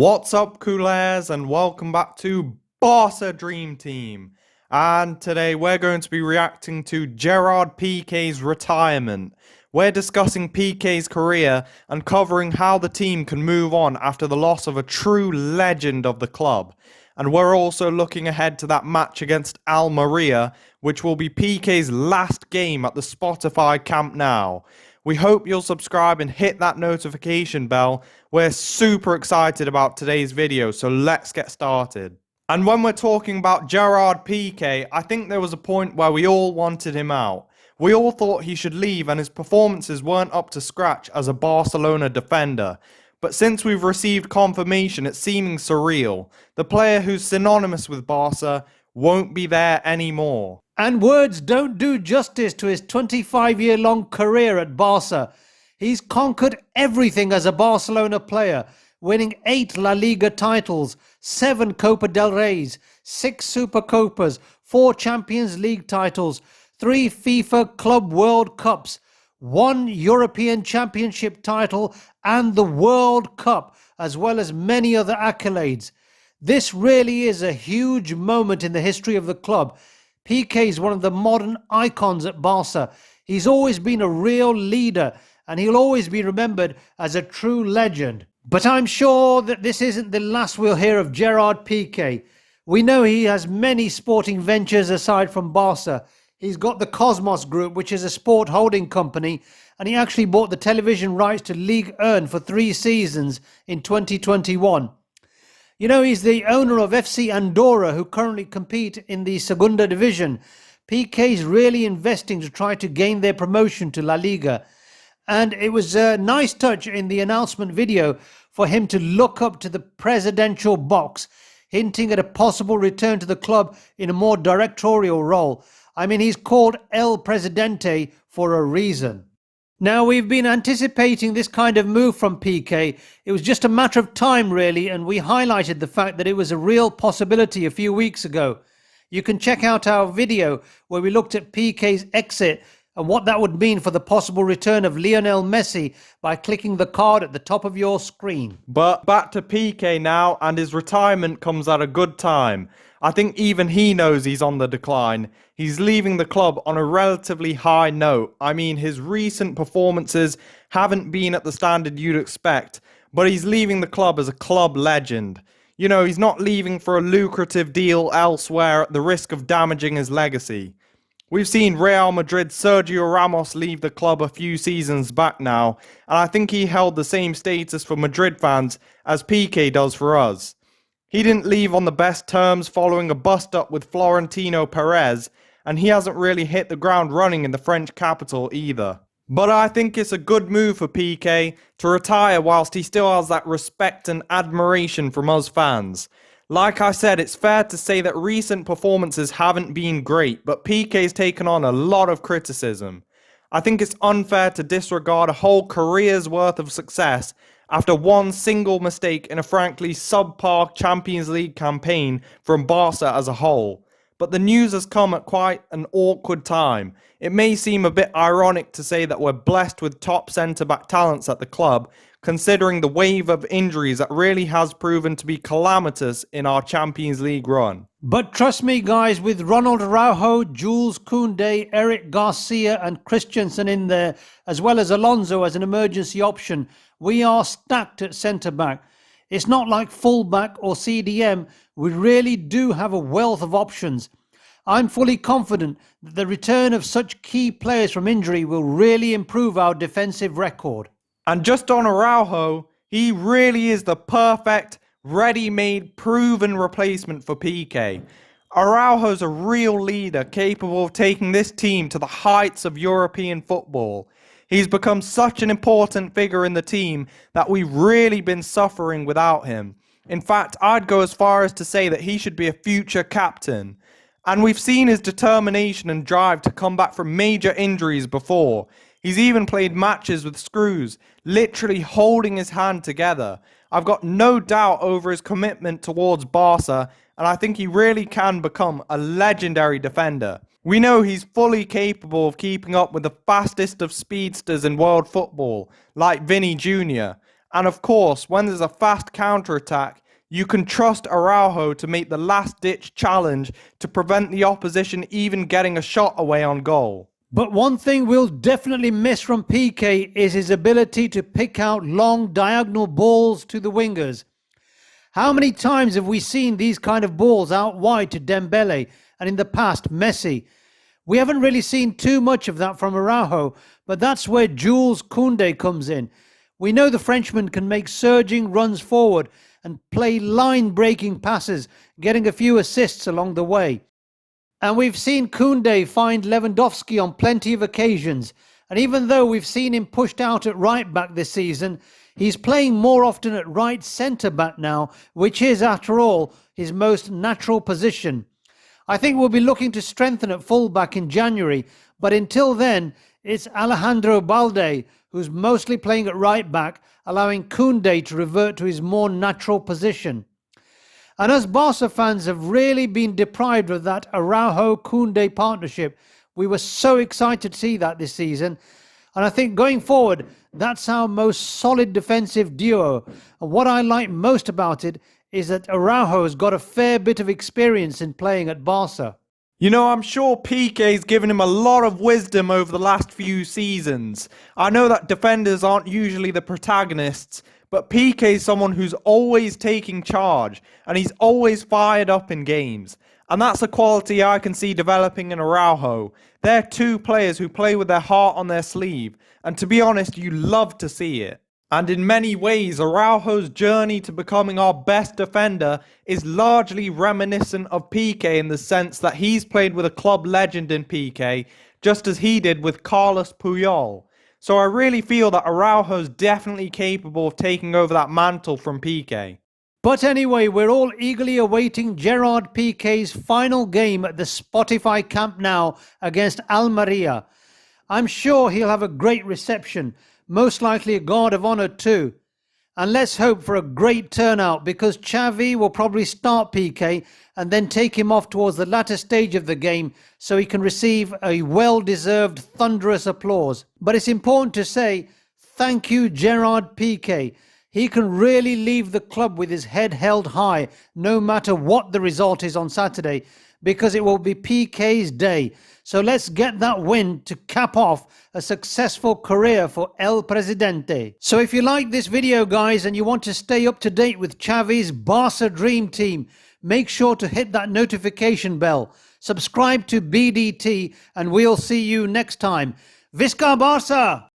What's up, coolers, and welcome back to Barca Dream Team. And today we're going to be reacting to Gerard Pique's retirement. We're discussing Pique's career and covering how the team can move on after the loss of a true legend of the club. And we're also looking ahead to that match against Almeria, which will be Pique's last game at the Spotify Camp Nou. We hope you'll subscribe and hit that notification bell. We're super excited about today's video, so let's get started. And when we're talking about Gerard Pique, I think there was a point where we all wanted him out. We all thought he should leave and his performances weren't up to scratch as a Barcelona defender. But since we've received confirmation, it's seeming surreal. The player who's synonymous with Barca won't be there anymore. And words don't do justice to his 25-year-long career at Barca. He's conquered everything as a Barcelona player, winning 8 La Liga titles, 7 Copa del Reys, 6 Super Copas, 4 Champions League titles, 3 FIFA Club World Cups, 1 European Championship title and the World Cup, as well as many other accolades. This really is a huge moment in the history of the club. Piqué is one of the modern icons at Barca. He's always been a real leader and he'll always be remembered as a true legend. But I'm sure that this isn't the last we'll hear of Gerard Piqué. We know he has many sporting ventures aside from Barca. He's got the Cosmos Group, which is a sport holding company, and he actually bought the television rights to Ligue 1 for 3 seasons in 2021. You know, he's the owner of FC Andorra, who currently compete in the Segunda Division. Piqué is really investing to try to gain their promotion to La Liga. And it was a nice touch in the announcement video for him to look up to the presidential box, hinting at a possible return to the club in a more directorial role. I mean, he's called El Presidente for a reason. Now, we've been anticipating this kind of move from Piqué. It was just a matter of time, really, and we highlighted the fact that it was a real possibility a few weeks ago. You can check out our video where we looked at Piqué's exit and what that would mean for the possible return of Lionel Messi by clicking the card at the top of your screen. But back to Piqué now, and his retirement comes at a good time. I think even he knows he's on the decline. He's leaving the club on a relatively high note. I mean, his recent performances haven't been at the standard you'd expect, but he's leaving the club as a club legend. You know, he's not leaving for a lucrative deal elsewhere at the risk of damaging his legacy. We've seen Real Madrid's Sergio Ramos leave the club a few seasons back now, and I think he held the same status for Madrid fans as Piqué does for us. He didn't leave on the best terms following a bust-up with Florentino Perez, and he hasn't really hit the ground running in the French capital either. But I think it's a good move for Piqué to retire whilst he still has that respect and admiration from us fans. Like I said, it's fair to say that recent performances haven't been great, but Piqué's taken on a lot of criticism. I think it's unfair to disregard a whole career's worth of success after one single mistake in a frankly subpar Champions League campaign from Barca as a whole. But the news has come at quite an awkward time. It may seem a bit ironic to say that we're blessed with top centre-back talents at the club, considering the wave of injuries that really has proven to be calamitous in our Champions League run. But trust me, guys, with Ronald Araujo, Jules Koundé, Eric Garcia and Christensen in there, as well as Alonso as an emergency option, we are stacked at centre-back. It's not like full-back or CDM. We really do have a wealth of options. I'm fully confident that the return of such key players from injury will really improve our defensive record. And just on Araujo, he really is the perfect, ready-made, proven replacement for Piqué. Araujo's a real leader capable of taking this team to the heights of European football. He's become such an important figure in the team that we've really been suffering without him. In fact, I'd go as far as to say that he should be a future captain. And we've seen his determination and drive to come back from major injuries before. He's even played matches with screws, literally holding his hand together. I've got no doubt over his commitment towards Barca, and I think he really can become a legendary defender. We know he's fully capable of keeping up with the fastest of speedsters in world football, like Vinny Jr., And of course, when there's a fast counter-attack, you can trust Araujo to make the last-ditch challenge to prevent the opposition even getting a shot away on goal. But one thing we'll definitely miss from Pique is his ability to pick out long diagonal balls to the wingers. How many times have we seen these kind of balls out wide to Dembele and in the past Messi? We haven't really seen too much of that from Araujo, but that's where Jules Koundé comes in. We know the Frenchman can make surging runs forward and play line-breaking passes, getting a few assists along the way. And we've seen Koundé find Lewandowski on plenty of occasions. And even though we've seen him pushed out at right back this season, he's playing more often at right centre back now, which is, after all, his most natural position. I think we'll be looking to strengthen at full back in January, but until then, it's Alejandro Balde who's mostly playing at right back, allowing Koundé to revert to his more natural position. And as Barca fans have really been deprived of that Araujo-Koundé partnership, we were so excited to see that this season. And I think going forward, that's our most solid defensive duo. And what I like most about it is that Araujo has got a fair bit of experience in playing at Barca. You know, I'm sure Pique's given him a lot of wisdom over the last few seasons. I know that defenders aren't usually the protagonists, but Pique is someone who's always taking charge, and he's always fired up in games. And that's a quality I can see developing in Araujo. They're two players who play with their heart on their sleeve, and to be honest, you love to see it. And in many ways, Araujo's journey to becoming our best defender is largely reminiscent of Pique in the sense that he's played with a club legend in Pique, just as he did with Carlos Puyol. So I really feel that Araujo's definitely capable of taking over that mantle from Pique. But anyway, we're all eagerly awaiting Gerard Pique's final game at the Spotify Camp Nou against Almeria. I'm sure he'll have a great reception, most likely a guard of honour too. And let's hope for a great turnout, because Xavi will probably start Pique and then take him off towards the latter stage of the game so he can receive a well-deserved thunderous applause. But it's important to say thank you, Gerard Pique. He can really leave the club with his head held high no matter what the result is on Saturday, because it will be Pique's day. So let's get that win to cap off a successful career for El Presidente. So if you like this video, guys, and you want to stay up to date with Xavi's Barca Dream Team, make sure to hit that notification bell. Subscribe to BDT, and we'll see you next time. Visca Barca!